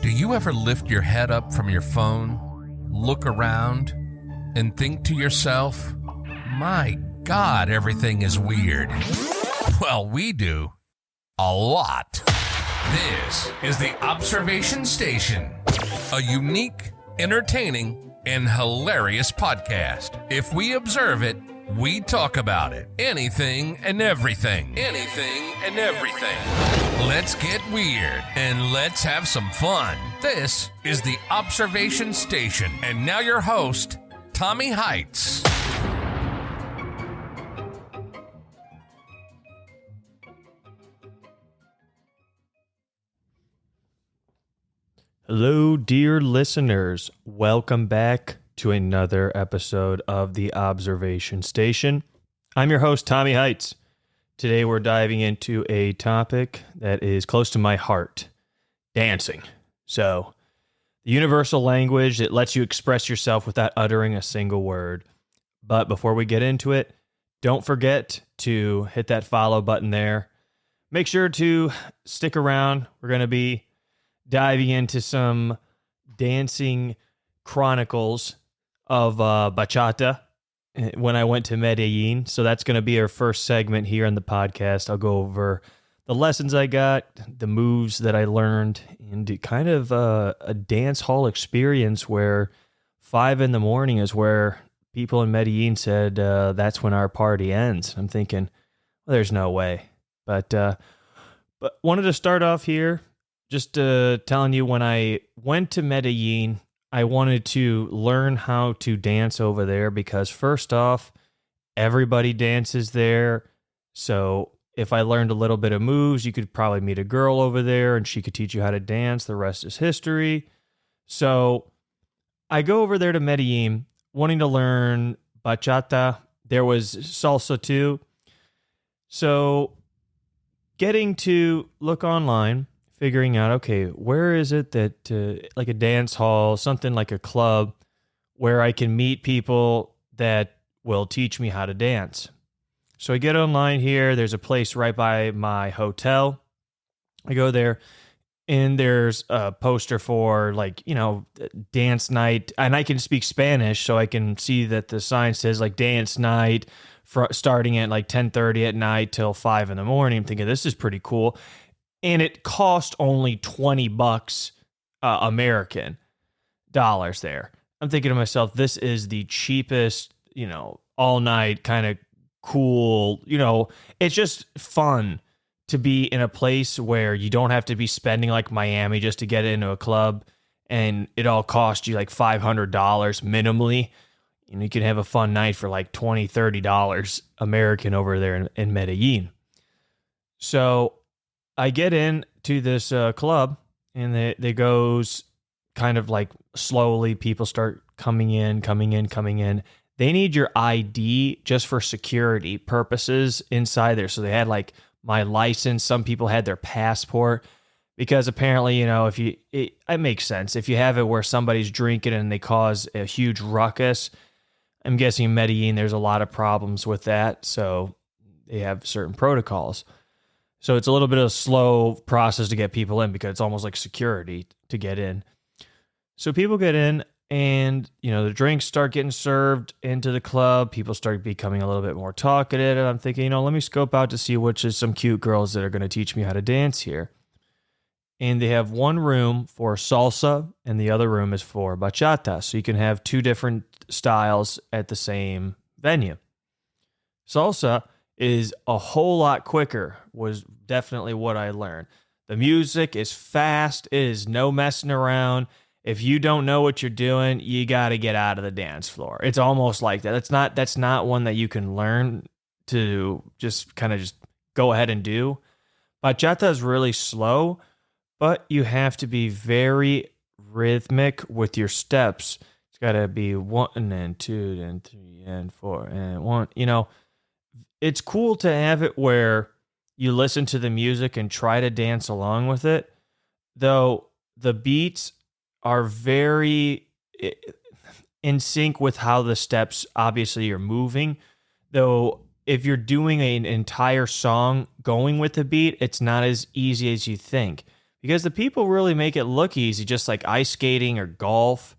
Do you ever lift your head up from your phone, look around, and think to yourself, my God, everything is weird? Well, we do. A lot. This is the Observation Station, a unique, entertaining, and hilarious podcast. If we observe it, we talk about it. Anything and everything. Anything and everything. Let's get weird and let's have some fun. This is the Observation Station. And now your host, Tommy Heitz. Hello, dear listeners. Welcome back to another episode of the Observation Station. I'm your host, Tommy Heitz. Today we're diving into a topic that is close to my heart, dancing. So, the universal language that lets you express yourself without uttering a single word. But before we get into it, don't forget to hit that follow button there. Make sure to stick around. We're going to be diving into some dancing chronicles of bachata when I went to Medellin. So that's going to be our first segment here in the podcast. I'll go over the lessons I got, the moves that I learned, and kind of a dance hall experience where 5 a.m. is where people in Medellin said that's when our party ends. I'm thinking, well, there's no way. But wanted to start off here just telling you, when I went to Medellin, I wanted to learn how to dance over there because, first off, everybody dances there. So if I learned a little bit of moves, you could probably meet a girl over there and she could teach you how to dance. The rest is history. So I go over there to Medellin wanting to learn bachata. There was salsa too. So getting to look online, figuring out, okay, where is it that, like a dance hall, something like a club, where I can meet people that will teach me how to dance. So I get online here. There's a place right by my hotel. I go there, and there's a poster for, like, dance night. And I can speak Spanish, so I can see that the sign says, like, dance night starting at, like, 10:30 at night till 5 a.m. I'm thinking, this is pretty cool. And it cost only $20 American dollars there. I'm thinking to myself, this is the cheapest, all night kind of cool, it's just fun to be in a place where you don't have to be spending like Miami just to get into a club, and it all costs you like $500 minimally. And you can have a fun night for like $20, $30 American over there in Medellin. So I get in to this club, and it goes kind of like slowly. People start coming in. They need your ID just for security purposes inside there. So they had like my license. Some people had their passport, because apparently, it makes sense. If you have it where somebody's drinking and they cause a huge ruckus, I'm guessing in Medellin there's a lot of problems with that. So they have certain protocols. So it's a little bit of a slow process to get people in, because it's almost like security to get in. So people get in, and, the drinks start getting served into the club. People start becoming a little bit more talkative. And I'm thinking, let me scope out to see which is some cute girls that are going to teach me how to dance here. And they have one room for salsa, and the other room is for bachata. So you can have 2 different styles at the same venue. Salsa is a whole lot quicker, was definitely what I learned. The music is fast. It is no messing around. If you don't know what you're doing, you got to get out of the dance floor. It's almost like that. That's not one that you can learn to just kind of just go ahead and do. Bachata is really slow, but you have to be very rhythmic with your steps. It's got to be 1 and 2 and 3 and 4 and 1, It's cool to have it where you listen to the music and try to dance along with it, though the beats are very in sync with how the steps obviously are moving. Though if you're doing an entire song going with the beat, it's not as easy as you think, because the people really make it look easy, just like ice skating or golf.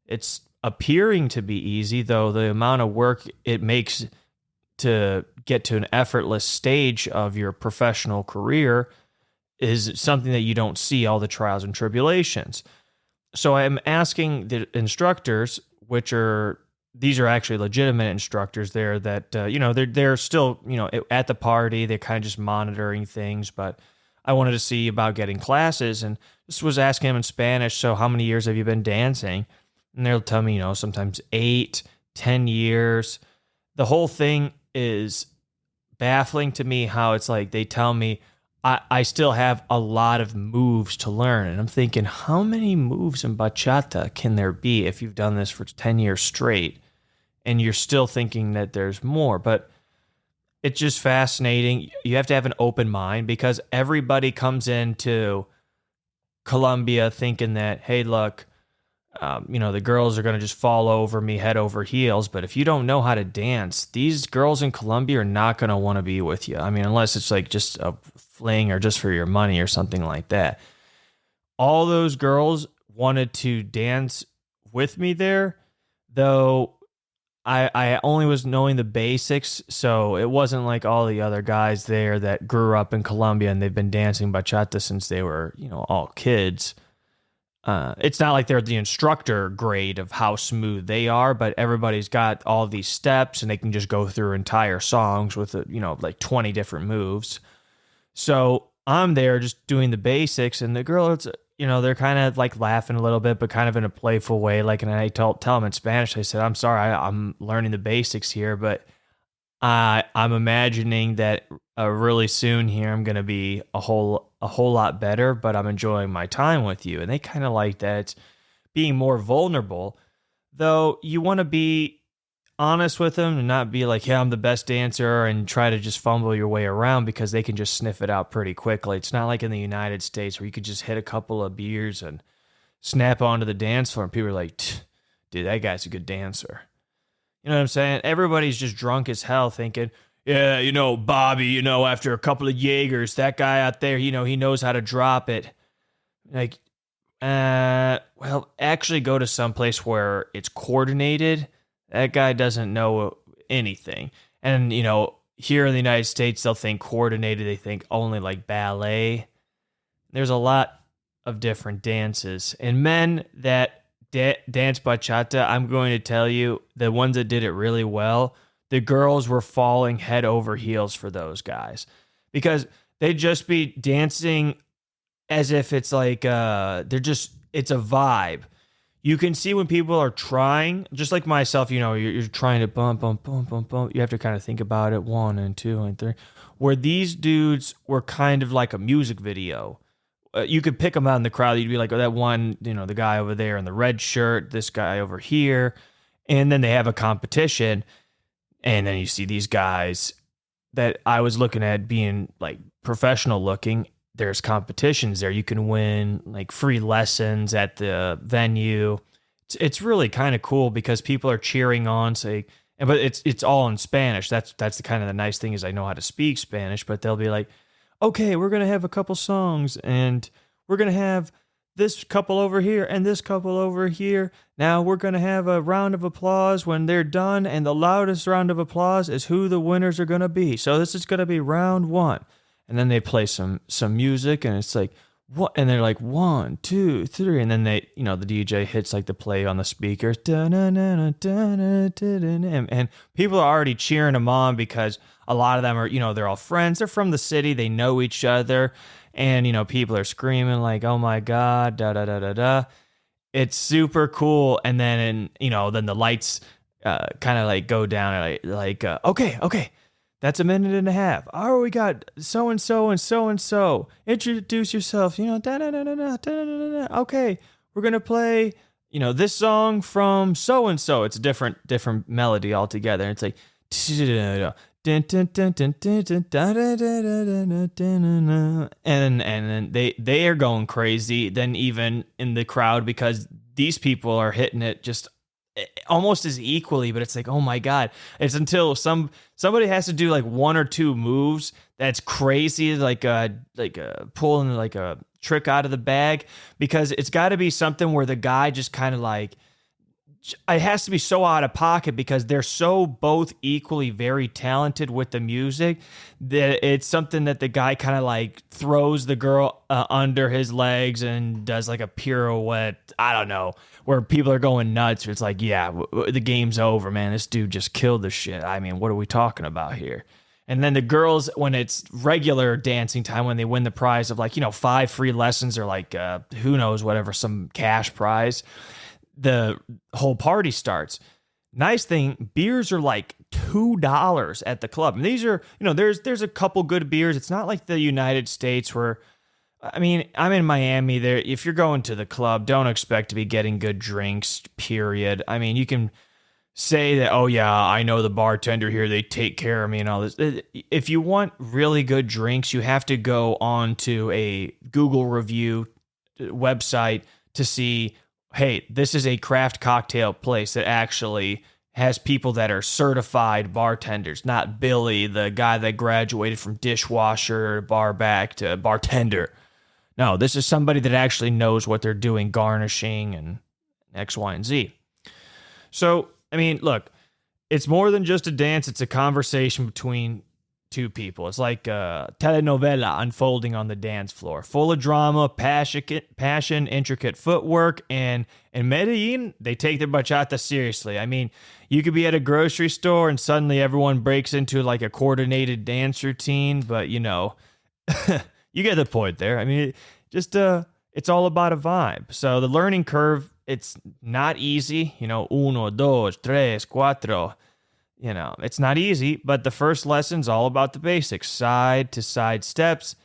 It's appearing to be easy, though the amount of work it makes to get to an effortless stage of your professional career is something that you don't see, all the trials and tribulations. So I'm asking the instructors, these are actually legitimate instructors there that, they're still, at the party, they're kind of just monitoring things, but I wanted to see about getting classes, and just was asking them in Spanish, so how many years have you been dancing? And they'll tell me, sometimes 8, 10 years. The whole thing is baffling to me how it's like they tell me I still have a lot of moves to learn. And I'm thinking, how many moves in bachata can there be if you've done this for 10 years straight and you're still thinking that there's more? But it's just fascinating. You have to have an open mind, because everybody comes into Colombia thinking that, hey, look, the girls are going to just fall over me head over heels. But if you don't know how to dance, these girls in Colombia are not going to want to be with you. I mean, unless it's like just a fling or just for your money or something like that. All those girls wanted to dance with me there, though I only was knowing the basics. So it wasn't like all the other guys there that grew up in Colombia and they've been dancing bachata since they were, all kids. It's not like they're the instructor grade of how smooth they are, but everybody's got all these steps and they can just go through entire songs with, like 20 different moves. So I'm there just doing the basics, and the girls, they're kind of like laughing a little bit, but kind of in a playful way. Like, and I tell them in Spanish, I said, I'm sorry, I'm learning the basics here, but I'm imagining that really soon here I'm going to be a whole lot better, but I'm enjoying my time with you. And they kind of like that. It's being more vulnerable, though you want to be honest with them and not be like, yeah, I'm the best dancer, and try to just fumble your way around, because they can just sniff it out pretty quickly. It's not like in the United States where you could just hit a couple of beers and snap onto the dance floor and people are like, dude, that guy's a good dancer. You know what I'm saying? Everybody's just drunk as hell thinking, yeah, Bobby, after a couple of Jaegers, that guy out there, he knows how to drop it. Like, well, actually go to some place where it's coordinated. That guy doesn't know anything. And, here in the United States, they'll think coordinated. They think only like ballet. There's a lot of different dances. And men that dance bachata, I'm going to tell you, the ones that did it really well, the girls were falling head over heels for those guys, because they'd just be dancing as if it's like, it's a vibe. You can see when people are trying, just like myself, you're trying to bump, bump, bump, bump, bump. You have to kind of think about it, 1 and 2 and 3, where these dudes were kind of like a music video. You could pick them out in the crowd. You'd be like, oh, that one, the guy over there in the red shirt, this guy over here. And then they have a competition. And then you see these guys that I was looking at being like professional looking. There's competitions there. You can win like free lessons at the venue. It's really kind of cool, because people are cheering on, but it's all in Spanish. That's the kind of the nice thing, is I know how to speak Spanish, but they'll be like, okay, we're going to have a couple songs, and we're going to have this couple over here and this couple over here. Now we're going to have a round of applause when they're done, and the loudest round of applause is who the winners are going to be. So this is going to be round 1. And then they play some music, and it's like, what? And they're like 1, 2, 3, and then they, the DJ hits like the play on the speakers, and people are already cheering them on, because a lot of them are, they're all friends. They're from the city. They know each other, and people are screaming like, "Oh my God!" Da da da da da. It's super cool. And then, then the lights kind of like go down, okay. That's 1.5 minutes. Oh, we got so and so and so and so. Introduce yourself. Okay, we're gonna play. This song from so and so. It's a different melody altogether. It's like, and then they are going crazy. Then even in the crowd, because these people are hitting it just almost as equally, but it's like, oh my God. It's until somebody has to do like 1 or 2 moves that's crazy, like pulling like a trick out of the bag, because it's got to be something where the guy just kind of like, it has to be so out of pocket because they're so both equally very talented with the music that it's something that the guy kind of like throws the girl under his legs and does like a pirouette. I don't know, where people are going nuts. It's like, yeah, the game's over, man. This dude just killed the shit. I mean, what are we talking about here? And then the girls, when it's regular dancing time, when they win the prize of like, 5 free lessons or like, who knows, whatever, some cash prize, the whole party starts. Nice thing, beers are like $2 at the club. And these are, there's a couple good beers. It's not like the United States where, I mean, I'm in Miami. There, if you're going to the club, don't expect to be getting good drinks, period. I mean, you can say that, oh yeah, I know the bartender here, they take care of me and all this. If you want really good drinks, you have to go on to a Google review website to see, hey, this is a craft cocktail place that actually has people that are certified bartenders, not Billy, the guy that graduated from dishwasher, bar back to bartender. No, this is somebody that actually knows what they're doing, garnishing and X, Y, and Z. So, I mean, look, it's more than just a dance. It's a conversation between two people. It's like a telenovela unfolding on the dance floor, full of drama, passion, intricate footwork, and in Medellin, they take their bachata seriously. I mean, you could be at a grocery store and suddenly everyone breaks into like a coordinated dance routine, but you get the point there. I mean, it's all about a vibe. So the learning curve, it's not easy, uno, dos, tres, cuatro. It's not easy, but the first lesson's all about the basics: side to side steps,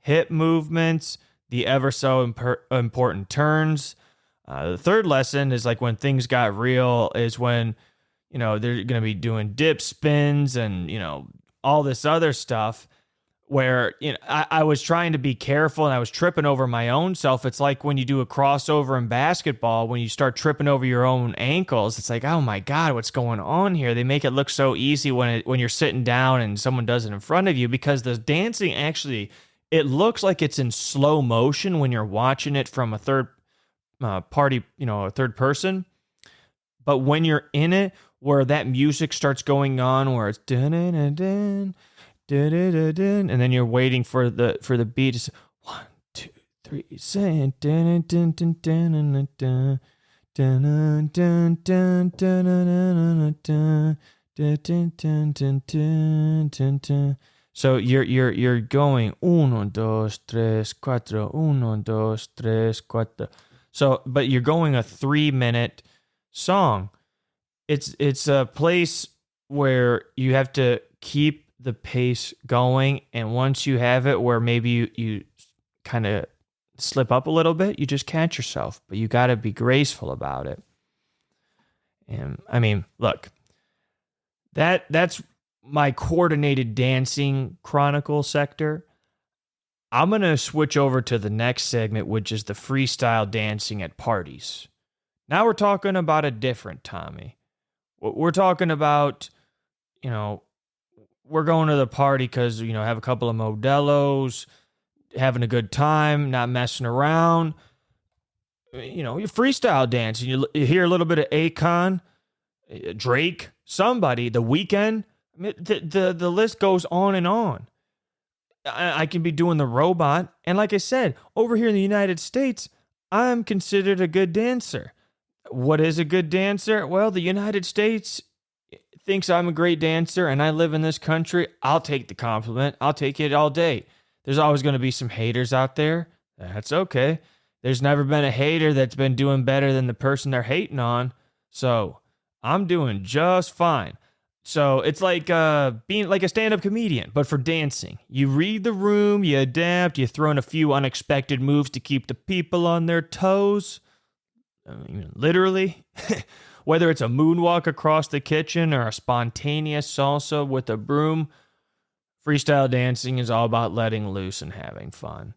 hip movements, the ever so important turns. The third lesson is like when things got real, is when, they're going to be doing dip spins and, all this other stuff where, I was trying to be careful and I was tripping over my own self. It's like when you do a crossover in basketball, when you start tripping over your own ankles, it's like, oh my God, what's going on here? They make it look so easy when you're sitting down and someone does it in front of you, because the dancing actually, it looks like it's in slow motion when you're watching it from a third party, a third person. But when you're in it, where that music starts going on, where it's dun dun dun dun, and then you're waiting for the beat to say 1, 2, 3, say dun dun dun dun dun dun dun dun dun dun dun. So you're going 1, 2, 3, 4, 1, 2, 3, 4. So, but you're going a 3-minute song. It's a place where you have to keep the pace going, and once you have it where maybe you kind of slip up a little bit, you just catch yourself, but you got to be graceful about it. And I mean, look, that's my coordinated dancing chronicle sector. I'm going to switch over to the next segment, which is the freestyle dancing at parties. Now we're talking about a different Tommy. We're talking about, we're going to the party because, have a couple of Modelos, having a good time, not messing around. You freestyle dancing. You hear a little bit of Akon, Drake, somebody, The Weeknd. I mean, the list goes on and on. I can be doing the robot. And like I said, over here in the United States, I'm considered a good dancer. What is a good dancer? Well, the United States thinks I'm a great dancer and I live in this country. I'll take the compliment. I'll take it all day. There's always going to be some haters out there. That's okay. There's never been a hater that's been doing better than the person they're hating on. So I'm doing just fine. So it's like being like a stand-up comedian, but for dancing. You read the room, you adapt, you throw in a few unexpected moves to keep the people on their toes. Literally. Whether it's a moonwalk across the kitchen or a spontaneous salsa with a broom, freestyle dancing is all about letting loose and having fun.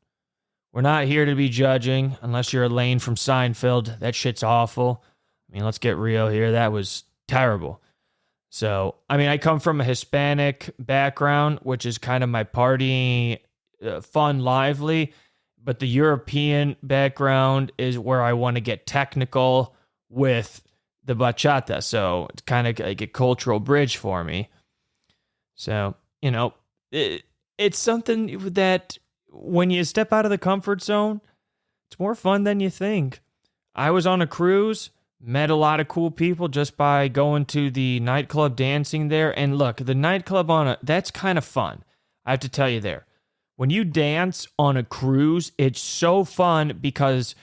We're not here to be judging, unless you're Elaine from Seinfeld. That shit's awful. I mean, let's get real here. That was terrible. So, I mean, I come from a Hispanic background, which is kind of my party, fun, lively. but the European background is where I want to get technical with the bachata. So it's kind of like a cultural bridge for me. So, it's something that when you step out of the comfort zone, it's more fun than you think. I was on a cruise, met a lot of cool people just by going to the nightclub dancing there. And look, the nightclub that's kind of fun. I have to tell you there. When you dance on a cruise, it's so fun because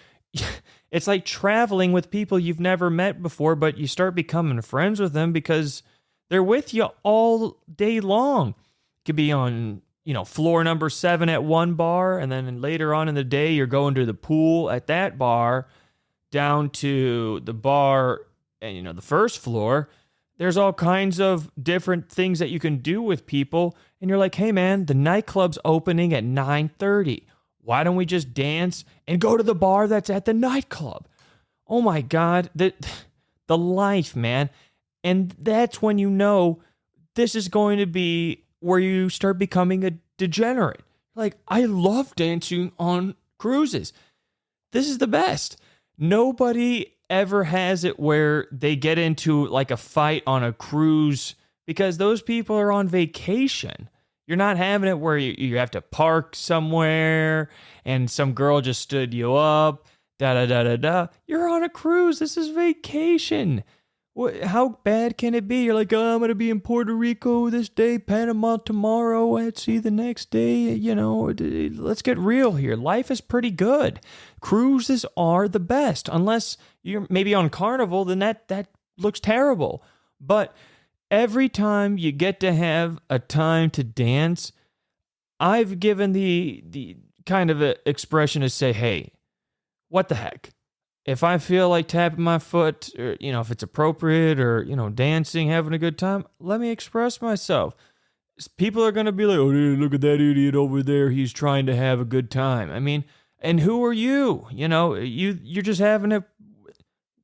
it's like traveling with people you've never met before, but you start becoming friends with them because they're with you all day long. It could be on, floor number 7 at one bar, and then later on in the day, you're going to the pool at that bar, down to the bar, and the first floor. There's all kinds of different things that you can do with people, and you're like, hey man, the nightclub's opening at 9:30. Why don't we just dance and go to the bar that's at the nightclub? Oh my God, the life, man. And that's when this is going to be where you start becoming a degenerate. Like, I love dancing on cruises. This is the best. Nobody ever has it where they get into like a fight on a cruise because those people are on vacation. You're not having it where you have to park somewhere and some girl just stood you up, da-da-da-da-da. You're on a cruise. This is vacation. How bad can it be? You're like, oh, I'm going to be in Puerto Rico this day, Panama tomorrow, let's see the next day. Let's get real here. Life is pretty good. Cruises are the best. Unless you're maybe on Carnival, then that looks terrible. But every time you get to have a time to dance, I've given the kind of a expression to say, hey, what the heck? If I feel like tapping my foot, or, if it's appropriate, or, dancing, having a good time, let me express myself. People are going to be like, oh, dude, look at that idiot over there. He's trying to have a good time. I mean, and who are you? You're just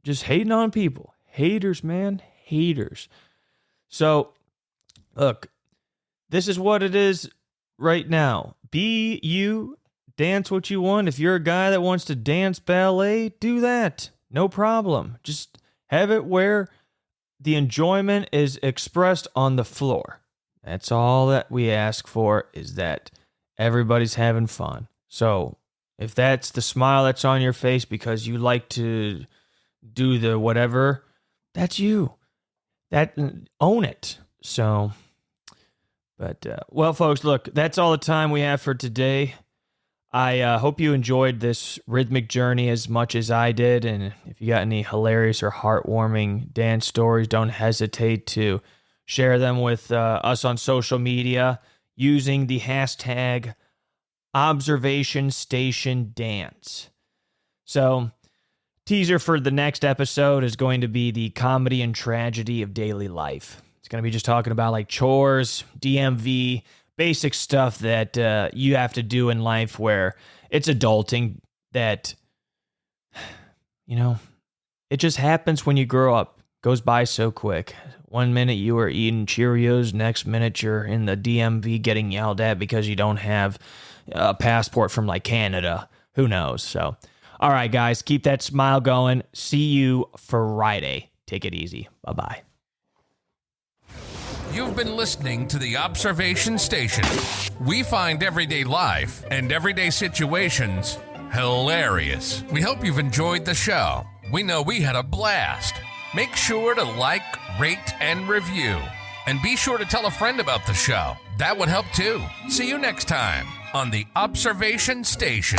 just hating on people. Haters, man. Haters. So, look, this is what it is right now. Be you. Dance what you want. If you're a guy that wants to dance ballet, do that. No problem. Just have it where the enjoyment is expressed on the floor. That's all that we ask for, is that everybody's having fun. So if that's the smile that's on your face because you like to do the whatever, that's you. Own it. So, but, well, folks, look, that's all the time we have for today. I hope you enjoyed this rhythmic journey as much as I did, and if you got any hilarious or heartwarming dance stories, don't hesitate to share them with us on social media using the hashtag #ObservationStationDance. So, teaser for the next episode is going to be the comedy and tragedy of daily life. It's going to be just talking about like chores, DMV, basic stuff that you have to do in life where it's adulting that, it just happens when you grow up. Goes by so quick. 1 minute you are eating Cheerios, next minute you're in the DMV getting yelled at because you don't have a passport from like Canada. Who knows? So, all right, guys, keep that smile going. See you Friday. Take it easy. Bye-bye. You've been listening to the Observation Station. We find everyday life and everyday situations hilarious. We hope you've enjoyed the show. We know we had a blast. Make sure to like, rate, and review. And be sure to tell a friend about the show. That would help too. See you next time on the Observation Station.